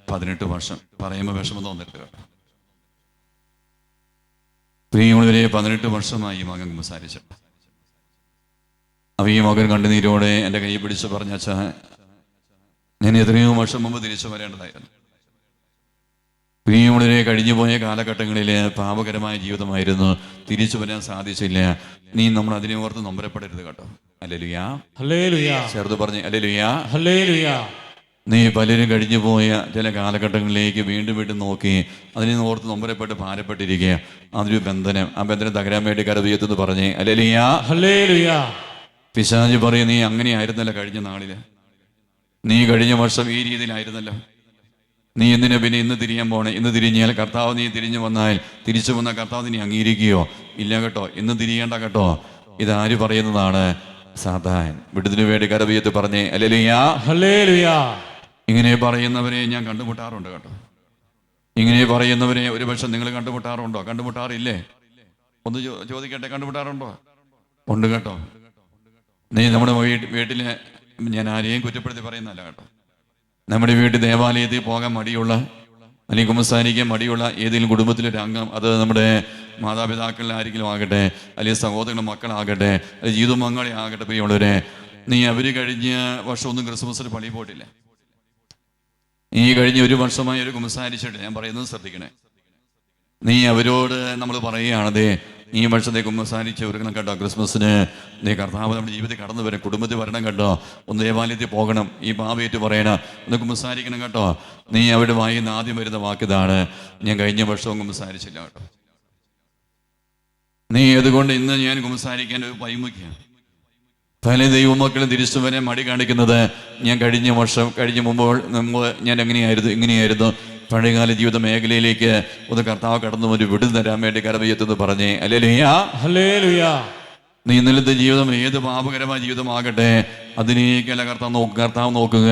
[SPEAKER 1] 18 വർഷം. പറയുമ്പോൾ വിഷമം തോന്നരുത് കേട്ടോ. പ്രിയമുള്ളവരെ 18 വർഷമായി ഈ മകൻ കുമ്പസാരിച്ചിട്ട്. അവ ഈ മകൻ കണ്ണുനീരോടെ എൻ്റെ കൈ പിടിച്ച് പറഞ്ഞ അച്ഛാ, ഞാൻ എത്രയോ വർഷം മുമ്പ് തിരിച്ചു വരേണ്ടതായിരുന്നു. പ്രിയമുള്ളവരെ കഴിഞ്ഞു പോയ കാലഘട്ടങ്ങളിൽ പാപകരമായ ജീവിതമായിരുന്നു. തിരിച്ചു വരാൻ സാധിച്ചില്ല. നീ നമ്മൾ അതിനെ ഓർത്ത് നൊമ്പരപ്പെടരുത് കേട്ടോ. ഹല്ലേലൂയ.
[SPEAKER 2] ഹല്ലേലൂയ.
[SPEAKER 1] ചേർത്ത് പറഞ്ഞ് ഹല്ലേലൂയ.
[SPEAKER 2] ഹല്ലേലൂയ.
[SPEAKER 1] നീ പലരും കഴിഞ്ഞു പോയ ചില കാലഘട്ടങ്ങളിലേക്ക് വീണ്ടും വീണ്ടും നോക്കി അതിനെ ഓർത്ത് നൊമ്പരപ്പെട്ട് ഭാരപ്പെട്ടിരിക്കുക. അതൊരു ബന്ധനം. ആ ബന്ധനം തകരാൻ വേണ്ടി കരവയത്തെന്ന് പറഞ്ഞേ ഹല്ലേലൂയ.
[SPEAKER 2] ഹല്ലേലൂയ.
[SPEAKER 1] പിശാച് പറയും, നീ അങ്ങനെയായിരുന്നല്ലോ കഴിഞ്ഞ നാളില്, നീ കഴിഞ്ഞ വർഷം ഈ രീതിയിലായിരുന്നല്ലോ, നീ എന്തിനാ പിന്നെ ഇന്ന് തിരിയാൻ പോണേ? ഇന്ന് തിരിഞ്ഞാൽ കർത്താവ് നീ തിരിഞ്ഞു വന്നാൽ തിരിച്ചു വന്ന കർത്താവ് നീ അംഗീകരിക്കുകയോ? ഇല്ല കേട്ടോ, ഇന്ന് തിരിയേണ്ട കേട്ടോ. ഇതാര് പറയുന്നതാണ്? സാത്താൻ. വിടുതലിനു വേണ്ടി കരവയത്ത് പറഞ്ഞേ ഹല്ലേലൂയ.
[SPEAKER 2] ഹല്ലേലൂയ.
[SPEAKER 1] ഇങ്ങനെ പറയുന്നവരെ ഞാൻ കണ്ടുമുട്ടാറുണ്ട് കേട്ടോ. ഇങ്ങനെ പറയുന്നവരെ ഒരുപക്ഷെ നിങ്ങൾ കണ്ടുമുട്ടാറുണ്ടോ? കണ്ടുമുട്ടാറില്ലേ? ഒന്ന് ചോദിക്കട്ടെ, കണ്ടുമുട്ടാറുണ്ടോ? ഉണ്ട് കേട്ടോ. നീ നമ്മുടെ വീട്ടില്, ഞാൻ ആരെയും കുറ്റപ്പെടുത്തി പറയുന്നല്ല കേട്ടോ, നമ്മുടെ വീട്ടിൽ ദേവാലയത്തിൽ പോകാൻ മടിയുള്ള അല്ലെങ്കിൽ കുമ്പസാരിക്കാൻ മടിയുള്ള ഏതെങ്കിലും കുടുംബത്തിലൊരു അംഗം, അത് നമ്മുടെ മാതാപിതാക്കളിൽ ആരെങ്കിലും ആകട്ടെ, അല്ലെങ്കിൽ സഹോദരങ്ങളുടെ മക്കളാകട്ടെ, അല്ലെങ്കിൽ ജീവിത പങ്കാളി ആകട്ടെ, പ്രിയമുള്ളവരെ, നീ അവർ കഴിഞ്ഞ വർഷമൊന്നും ക്രിസ്മസിന് പള്ളി പോയിട്ടില്ല. ഈ കഴിഞ്ഞ 1 വർഷമായി ഒരു കുമ്പസാരിച്ചിട്ട്, ഞാൻ പറയുന്നത് ശ്രദ്ധിക്കണേ, നീ അവരോട് നമ്മൾ പറയുകയാണതേ ഈ വർഷത്തെ കുമ്പസാരിച്ച് ഒരുക്കണം കേട്ടോ. ക്രിസ്മസിന് നീ കർത്താവ് നമ്മുടെ ജീവിതത്തിൽ കടന്നു വരും, കുടുംബത്തിൽ വരണം കേട്ടോ, ഒന്ന് ദേവാലയത്തിൽ പോകണം, ഈ പാപയേറ്റ് പറയണം, ഒന്ന് കുമ്പസാരിക്കണം കേട്ടോ. നീ അവിടെ വായിന്ന് ആദ്യം വരുന്ന വാക്കിതാണ്, ഞാൻ കഴിഞ്ഞ വർഷവും കുമ്പസാരിച്ചില്ല കേട്ടോ. നീ അതുകൊണ്ട് ഇന്ന് ഞാൻ കുമ്പസാരിക്കാൻ ഒരു വൈമുഖ്യം. പല ദൈവമക്കളും തിരിച്ചു വരാൻ മടി കാണിക്കുന്നത്, ഞാൻ കഴിഞ്ഞ വർഷം മുമ്പ് ഞാൻ എങ്ങനെയായിരുന്നു, ഇങ്ങനെയായിരുന്നു, പഴയകാല ജീവിത മേഖലയിലേക്ക് ഒന്ന് കർത്താവ് കടന്നു ഒരു വിടുതൽ തരാൻ വേണ്ടി കരവയത്തെന്ന് പറഞ്ഞേ ഹല്ലേലൂയ.
[SPEAKER 2] ഹല്ലേലൂയ.
[SPEAKER 1] നീ ഇന്നലത്തെ ജീവിതം ഏത് പാപകരമായ ജീവിതമാകട്ടെ, അതിനേക്കല്ല കർത്താവ് നോക്കുക.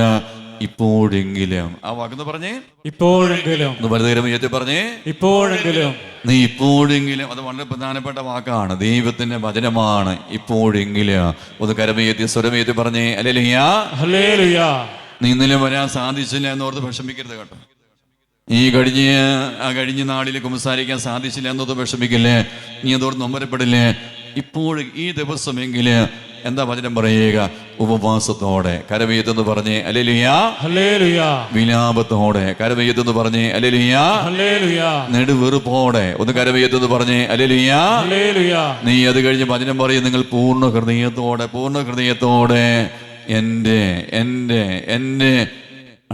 [SPEAKER 1] ഇപ്പോഴെങ്കിലും, ആ വാക്കെന്ന് പറഞ്ഞേ
[SPEAKER 2] ഇപ്പോഴെങ്കിലും.
[SPEAKER 1] ഒന്ന് വലുതേരമയത്തിൽ പറഞ്ഞേ ഇപ്പോഴെങ്കിലും. നീ ഇപ്പോഴെങ്കിലും, അത് വളരെ പ്രധാനപ്പെട്ട വാക്കാണ്, ദൈവത്തിന്റെ വചനമാണ്. ഇപ്പോഴെങ്കിലും ഒന്ന് കരമയത്തി സ്വരമയത്തി പറഞ്ഞേ ഹല്ലേലൂയ.
[SPEAKER 2] ഹല്ലേലൂയ.
[SPEAKER 1] നീ ഇന്നലെ വരാൻ സാധിച്ചില്ല എന്നോർത്ത് വിഷമിക്കരുത് കേട്ടോ. ഈ കഴിഞ്ഞ നാളിൽ കുമ്പസാരിക്കാൻ സാധിച്ചില്ല എന്നോർത്ത് വിഷമിക്കില്ലേ, നീ അതോർത്ത് നൊമ്പരപ്പെടില്ലേ. ഇപ്പോൾ ഈ ദിവസമെങ്കില് എന്താ വചനം പറയുക? ഉപവാസത്തോടെ കരവയത്തെന്ന് പറഞ്ഞേ ഹല്ലേലൂയ.
[SPEAKER 2] ഹല്ലേലൂയ.
[SPEAKER 1] വിലാപത്തോടെ കരവയത്തെന്ന് പറഞ്ഞേ ഹല്ലേലൂയ.
[SPEAKER 2] ഹല്ലേലൂയ.
[SPEAKER 1] നെടുവെറുപ്പോടെ ഒന്ന് കരവയത്തെന്ന് പറഞ്ഞേ ഹല്ലേലൂയ.
[SPEAKER 2] ഹല്ലേലൂയ.
[SPEAKER 1] നീ അത് കഴിഞ്ഞ് വചനം പറയും, നിങ്ങൾ പൂർണ്ണ ഹൃദയത്തോടെ എൻ്റെ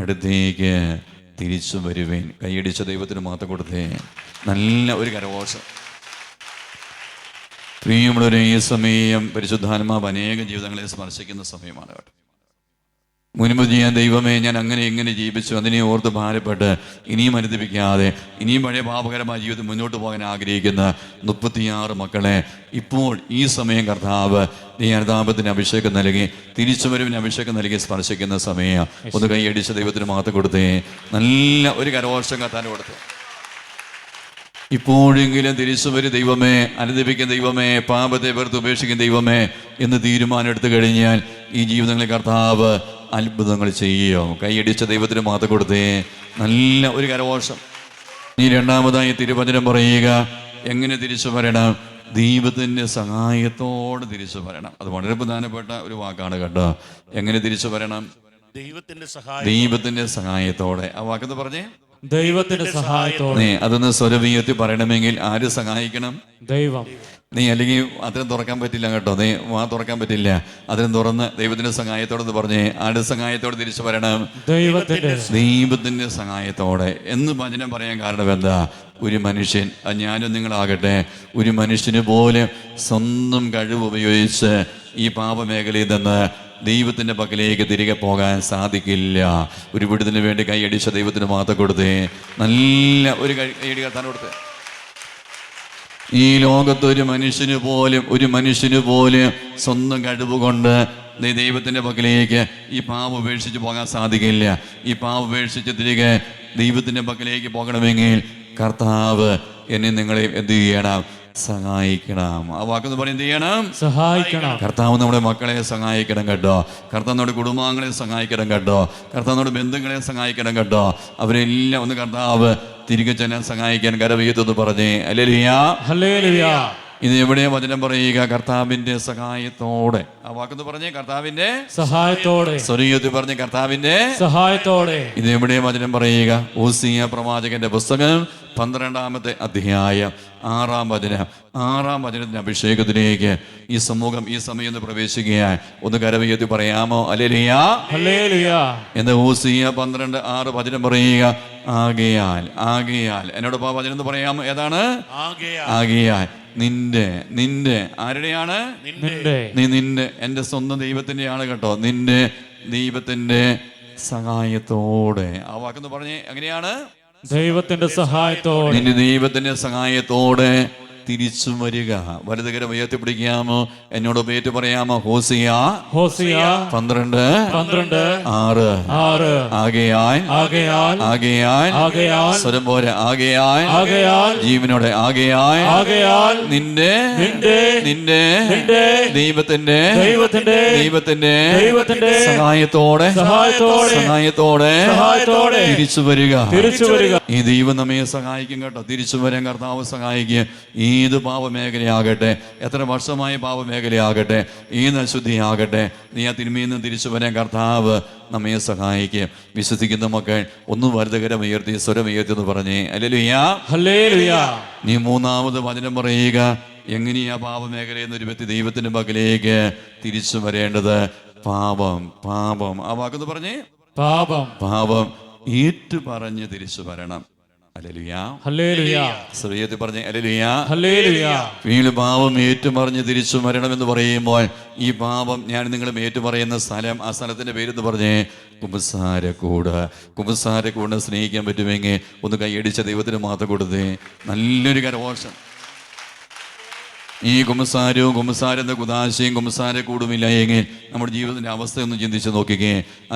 [SPEAKER 1] അടുത്തേക്ക് തിരിച്ചു വരുവേൻ. കൈയടിച്ച ദൈവത്തിന് മാത്രം കൊടുത്തേ നല്ല ഒരു കരഘോഷം. പ്രിയമുള്ളവരെ, ഈ സമയം പരിശുദ്ധാത്മാവ് അനേകം ജീവിതങ്ങളെ സ്പർശിക്കുന്ന സമയമാണ് കേട്ടോ. മുൻപ് ചെയ്യാൻ ദൈവമേ ഞാൻ അങ്ങനെ ഇങ്ങനെ ജീവിച്ചു, അതിനെ ഓർത്ത് ഭാരപ്പെട്ട് ഇനിയും അനുദപിക്കാതെ ഇനിയും പഴയ പാപകരമായ ജീവിതം മുന്നോട്ട് പോകാൻ ആഗ്രഹിക്കുന്ന 36 മക്കളെ ഇപ്പോൾ ഈ സമയം കർത്താവ് നീ അനുതാപത്തിന് അഭിഷേകം നൽകി, തിരിച്ചുവരവിന് അഭിഷേകം നൽകി സ്പർശിക്കുന്ന സമയം. ഒന്ന് കൈയടിച്ച ദൈവത്തിന് മാത്രം കൊടുത്തേ, നല്ല ഒരു കരഘോഷം കത്താൻ കൊടുത്തേ. ഇപ്പോഴെങ്കിലും തിരിച്ചുവരും ദൈവമേ, അനുദപിക്കുന്ന ദൈവമേ, പാപത്തെ വെറുത്ത് ഉപേക്ഷിക്കുന്ന ദൈവമേ എന്ന് തീരുമാനം എടുത്തു കഴിഞ്ഞാൽ ഈ ജീവിതങ്ങളിൽ കർത്താവ് അത്ഭുതങ്ങൾ ചെയ്യോ. കൈയടിച്ച ദൈവത്തിന് മാത്രം കൊടുത്തേ, നല്ല ഒരു കരഘോഷം. നീ രണ്ടാമതായി തിരുവചനം പറയുക, എങ്ങനെ തിരിച്ചു വരണം? ദൈവത്തിൻ്റെ സഹായത്തോടെ തിരിച്ചു വരണം. അത് വളരെ പ്രധാനപ്പെട്ട ഒരു വാക്കാണ് കേട്ടോ. എങ്ങനെ തിരിച്ചു വരണം? ദൈവത്തിന്റെ സഹായത്തോടെ. ആ വാക്കെന്ന് പറഞ്ഞേ,
[SPEAKER 2] ദൈവത്തിന്റെ സഹായത്തോടെ.
[SPEAKER 1] നീ അതൊന്ന് സ്വരവീയത്തി പറയണമെങ്കിൽ ആര് സഹായിക്കണം?
[SPEAKER 2] ദൈവം.
[SPEAKER 1] നീ അല്ലെങ്കിൽ അതിനും തുറക്കാൻ പറ്റില്ല കേട്ടോ, നീ വാ തുറക്കാൻ പറ്റില്ല. അതിനും തുറന്ന് ദൈവത്തിന്റെ സഹായത്തോടെ പറഞ്ഞേ, ആരുടെ സഹായത്തോടെ തിരിച്ചു വരണം? ദൈവത്തിന്റെ സഹായത്തോടെ എന്ന് വചനം പറയാൻ കാരണം എന്താ? ഒരു മനുഷ്യൻ, ഞാനും നിങ്ങളാകട്ടെ, ഒരു മനുഷ്യന് പോലും സ്വന്തം കഴിവ് ഉപയോഗിച്ച് ഈ പാപമേഖലയിൽ നിന്ന് ദൈവത്തിൻ്റെ പക്കലേക്ക് തിരികെ പോകാൻ സാധിക്കില്ല. ഒരു വിടുതലിന് വേണ്ടി കൈയടിച്ച ദൈവത്തിന് മാത്രം കൊടുത്തേ, നല്ല ഒരു കൈയടി കത്താൻ കൊടുത്തേ. ഈ ലോകത്ത് ഒരു മനുഷ്യന് പോലും സ്വന്തം കഴിവ് കൊണ്ട് ദൈവത്തിൻ്റെ പക്കലേക്ക് ഈ പാപം ഉപേക്ഷിച്ച് പോകാൻ സാധിക്കില്ല. ഈ പാപം ഉപേക്ഷിച്ച് തിരികെ ദൈവത്തിൻ്റെ പക്കലേക്ക് പോകണമെങ്കിൽ കർത്താവ് എന്നെ നിങ്ങളെ എന്ത് ചെയ്യണം? സഹായിക്കണം. ആ വാക്കെന്ന് പറയും, എന്ത് ചെയ്യണം?
[SPEAKER 2] സഹായിക്കണം.
[SPEAKER 1] കർത്താവ് നമ്മുടെ മക്കളെ സഹായിക്കണം കേട്ടോ. കർത്താവ് നമ്മുടെ കുടുംബാംഗങ്ങളെ സഹായിക്കണം കേട്ടോ. കർത്താവ് നമ്മുടെ ബന്ധുക്കളെ സഹായിക്കണം കേട്ടോ. അവരെല്ലാം ഒന്ന് കർത്താവ് തിരികെ ചെല്ലാൻ സഹായിക്കാൻ കരവയ്യത്തെന്ന് പറഞ്ഞേ. Hallelujah,
[SPEAKER 2] hallelujah.
[SPEAKER 1] ഇത് എവിടെയാ വചനം പറയുക? കർത്താവിന്റെ സഹായത്തോടെ. ആ വാക്കെന്ന് പറഞ്ഞേ, കർത്താവിന്റെ സഹായത്തോടെ. സ്വർഗീയത്തിൽ പറഞ്ഞേ, കർത്താവിന്റെ സഹായത്തോടെ. ഇത് എവിടെയാ വചനം പറയുക? ഓസിയ പ്രവാചകന്റെ പുസ്തകം 12-ാമത്തെ അധ്യായം 6-ാം വചനം. 6-ാം വചനത്തിന്റെ അഭിഷേകത്തിലേക്ക് ഈ സമൂഹം ഈ സമയം ഒന്ന് പ്രവേശിക്കുകയായി. ഒന്ന് കരവയ്യത്തി പറയാമോ? Hallelujah,
[SPEAKER 2] hallelujah.
[SPEAKER 1] എന്ന് ഓസിയ 12:6 വചനം പറയുക. ആകയാൽ എന്നോട് വചനം എന്ന് പറയാമോ? ഏതാണ്? ആകയാൽ നിന്റെ ആരുടെയാണ്? നിന്റെ എൻ്റെ സ്വന്തം ദൈവത്തിന്റെ ആണ് കേട്ടോ. നിന്റെ ദൈവത്തിന്റെ സഹായത്തോടെ. ആ വാക്കെന്ന് പറഞ്ഞേ, എങ്ങനെയാണ്?
[SPEAKER 2] ദൈവത്തിന്റെ സഹായത്തോടെ.
[SPEAKER 1] നിന്റെ ദൈവത്തിന്റെ സഹായത്തോടെ തിരിച്ചു വരിക. വലതുകരം ഉയർത്തിപ്പിടിക്കാമോ? എന്നോട് പേറ്റ് പറയാമോ? ഹോസിയ 12:6. ആകയാൽ സ്വരം പോലെ, ആകയാൽ ജീവനോടെ, ആകയാൽ നിന്റെ ദൈവത്തിന്റെ സഹായത്തോടെ തിരിച്ചു വരിക. ഈ ദൈവം നമ്മെ സഹായിക്കും കേട്ടോ. തിരിച്ചു വരാൻ കർത്താവ് സഹായിക്കുക. ഏത് പാപമേഖലയാകട്ടെ, എത്ര വർഷമായ പാപമേഖലയാകട്ടെ, ഏത് അശുദ്ധിയാകട്ടെ, നീ ആ തിന്മയിൽ നിന്ന് തിരിച്ചു വരാൻ കർത്താവ് നമ്മെ സഹായിക്കുക. വിശ്വസിക്കുന്ന മക്കൾ ഒന്ന് വലതുകരം ഉയർത്തി സ്വരം ഉയർത്തി എന്ന് പറഞ്ഞേ, ഹല്ലേലൂയ, ഹല്ലേലൂയ. നീ 3-ാമത് വചനം പറയുക. എങ്ങനെയാ പാപമേഖലയിൽ നിന്ന് ഒരു വ്യക്തി ദൈവത്തിന്റെ പക്കലേക്ക് തിരിച്ചു വരേണ്ടത്? പാപം. ആ വാക്കെന്ന് പറഞ്ഞേ, പാപം ഏറ്റു പറഞ്ഞ് തിരിച്ചു വരണം. Hallelujah, hallelujah. സ്ത്രീയത്തിൽ പറഞ്ഞേ, ഹല്ലേലൂയ, ഹല്ലേലൂയ. വീണ്ടും പാപം ഏറ്റുപറഞ്ഞ് തിരിച്ചു വരണമെന്ന് പറയുമ്പോൾ ഈ പാപം ഞാൻ നിങ്ങളും ഏറ്റുപറയുന്ന സ്ഥലം, ആ സ്ഥലത്തിന്റെ പേരെന്ന് പറഞ്ഞേ, കുമ്പസാരക്കൂട്. സ്നേഹിക്കാൻ പറ്റുമെങ്കിൽ ഒന്ന് കൈയടിച്ച ദൈവത്തിന് മാത്രം കൊടുത്തേ, നല്ലൊരു കരഘോഷം. ഈ കുമ്പസാരെന്ന കുദാശയും കുമ്പസാരക്കൂടുമില്ല എങ്കിൽ നമ്മുടെ ജീവിതത്തിന്റെ അവസ്ഥയൊന്നും ചിന്തിച്ച് നോക്കിക്കേ.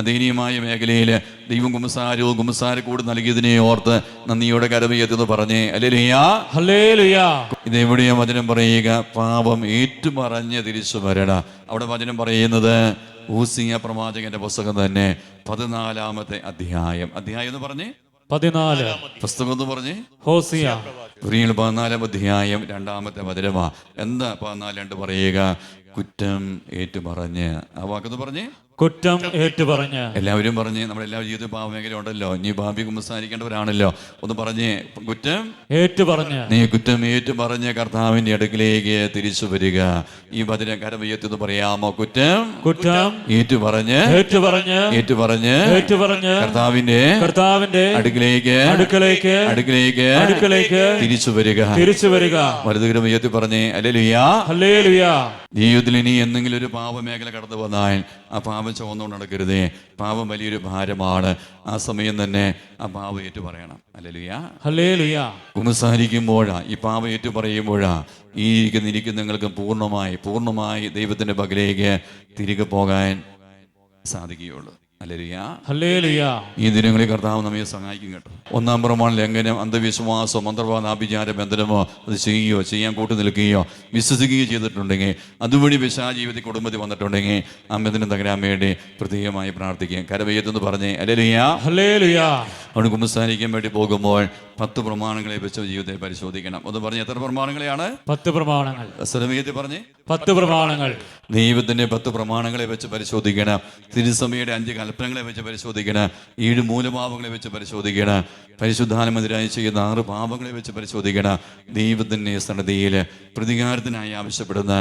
[SPEAKER 1] ദയനീയമായ മേഖലയിൽ ദൈവം കുമ്പസാരക്കൂട് നൽകിയതിനെ ഓർത്ത് നന്ദിയോടെ കരവയ്യത്തെന്ന് പറഞ്ഞേ, ഹല്ലേലൂയ, ഹല്ലേലൂയ. ഇതെവിടെയാ വചനം പറയുക? പാപം ഏറ്റുപറഞ്ഞ് തിരിച്ചു വരണ. അവിടെ വചനം പറയുന്നത് ഓസിയ പ്രവാചകന്റെ പുസ്തകം തന്നെ 14-ാമത്തെ അധ്യായം എന്ന് പറഞ്ഞേ, 14 പുസ്തകം എന്ന് പറഞ്ഞേ, ഹോസിയ 14-ാം അധ്യായം 2-ാമത്തെ വചനമാ. എന്താ 14:2 പറയുക? കുറ്റം ഏറ്റുപറഞ്ഞ്. ആ വാക്കെന്ന് പറഞ്ഞേ, കുറ്റം ഏറ്റുപറഞ്ഞ്. എല്ലാവരും പറഞ്ഞ്, നമ്മുടെ എല്ലാ ജീവിതത്തിൽ പാപമേഖല ഉണ്ടല്ലോ, നീ പാപി കുമ്പസാരിക്കേണ്ടവരാണല്ലോ. ഒന്ന് പറഞ്ഞേ, കുറ്റം ഏറ്റുപറഞ്ഞ്. നീ കുറ്റം ഏറ്റുപറഞ്ഞ് കർത്താവിന്റെ അടുക്കിലേക്ക് തിരിച്ചു വരിക. ഈ വചനം കരവയ്യത്തെന്ന് പറയാമോ? കുറ്റം ഏറ്റുപറഞ്ഞ് കർത്താവിന്റെ അടുക്കിലേക്ക് തിരിച്ചു വരിക. വലതുകരം ഉയർത്തി പറഞ്ഞേ, ഹല്ലേലൂയ, ഹല്ലേലൂയ. ജീവിതത്തിൽ ഇനി എന്തെങ്കിലും ഒരു പാപമേഖല കടന്നു വന്നാൽ ആ പാപം ചുവന്നുകൊണ്ട് നടക്കരുതേ. പാപം വലിയൊരു ഭാരമാണ്. ആ സമയം തന്നെ ആ പാപം ഏറ്റു പറയണം. ഹല്ലേലൂയ.
[SPEAKER 2] ഹല്ലേലൂയ.
[SPEAKER 1] കുമ്പസാരിക്കുമ്പോഴാ, ഈ പാപം ഏറ്റു പറയുമ്പോഴാ ഈ ഇരിക്കുന്ന നിങ്ങൾക്ക് പൂർണ്ണമായി ദൈവത്തിന്റെ പക്കലേക്ക് തിരികെ പോകാൻ സാധിക്കുകയുള്ളൂ. ഹല്ലേലൂയ.
[SPEAKER 2] ഹല്ലേലൂയ.
[SPEAKER 1] ഈ ദിനങ്ങളിൽ കർത്താവ് നമ്മെ സഹായിക്കും കേട്ടോ. ഒന്നാം പ്രമാണം ലംഘനം, അന്ധവിശ്വാസം, മന്ത്രവാദ, ആഭിചാര ബന്ധനമോ അത് ചെയ്യാൻ കൂട്ടു നിൽക്കുകയോ വിശ്വസിക്കുകയോ ചെയ്തിട്ടുണ്ടെങ്കിൽ, അതുവഴി പിശാച് കുടുംബത്തിൽ വന്നിട്ടുണ്ടെങ്കിൽ ആ ബന്ധനം തകരാൻ വേണ്ടി പ്രത്യേകമായി പ്രാർത്ഥിക്കുക. കരവയ്യത്തെന്ന് പറഞ്ഞേ ഹല്ലേലൂയ.
[SPEAKER 2] ഹല്ലേലൂയ.
[SPEAKER 1] അവിടെ കുമ്പസാരിക്കാൻ വേണ്ടി പോകുമ്പോൾ 10 പ്രമാണങ്ങളെ വെച്ച് ജീവിതത്തെ പരിശോധിക്കണം. ഒന്ന് പറഞ്ഞ് എത്ര പ്രമാണങ്ങളെയാണ്?
[SPEAKER 2] 10 പ്രമാണങ്ങൾ.
[SPEAKER 1] സ്ഥലമേറ്റി പറഞ്ഞേ
[SPEAKER 2] 10 പ്രമാണങ്ങൾ.
[SPEAKER 1] ദൈവത്തിന്റെ 10 പ്രമാണങ്ങളെ വെച്ച് പരിശോധിക്കണം. തിരുസഭയുടെ 5 കൽപ്പനകളെ വെച്ച് പരിശോധിക്കണം. 7 മൂലപാപങ്ങളെ വെച്ച് പരിശോധിക്കണം. പരിശുദ്ധാത്മാവിനെതിരായി ചെയ്യുന്ന 6 പാപങ്ങളെ വെച്ച് പരിശോധിക്കണം. ദൈവത്തിന്റെ സന്നിധിയിൽ പ്രതികാരത്തിനായി ആവശ്യപ്പെടുന്ന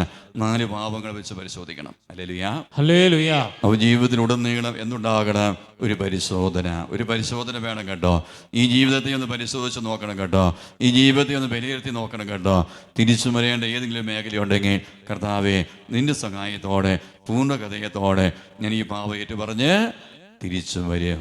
[SPEAKER 1] 4 പാപങ്ങളെ വെച്ച് പരിശോധിക്കണം. ഹല്ലേലൂയ.
[SPEAKER 2] ഹല്ലേലൂയ.
[SPEAKER 1] അവ ജീവിതത്തിലുടനീളം എന്തുണ്ടാകണം? ഒരു പരിശോധന വേണം കേട്ടോ. ഈ ജീവിതത്തെ ഒന്ന് പരിശോധിച്ച് നോക്കണം കേട്ടോ. ഈ ജീവിതത്തെ ഒന്ന് വിലയിരുത്തി നോക്കണം കേട്ടോ. തിരിച്ചു വരേണ്ട ഏതെങ്കിലും മേഖലയുണ്ടെങ്കിൽ കർത്താവേ നിന്റെ സഹായത്തോടെ പൂർണ്ണ ഹൃദയത്തോടെ ഞാൻ ഈ പാപം ഏറ്റു പറഞ്ഞ് തിരിച്ചു വരും.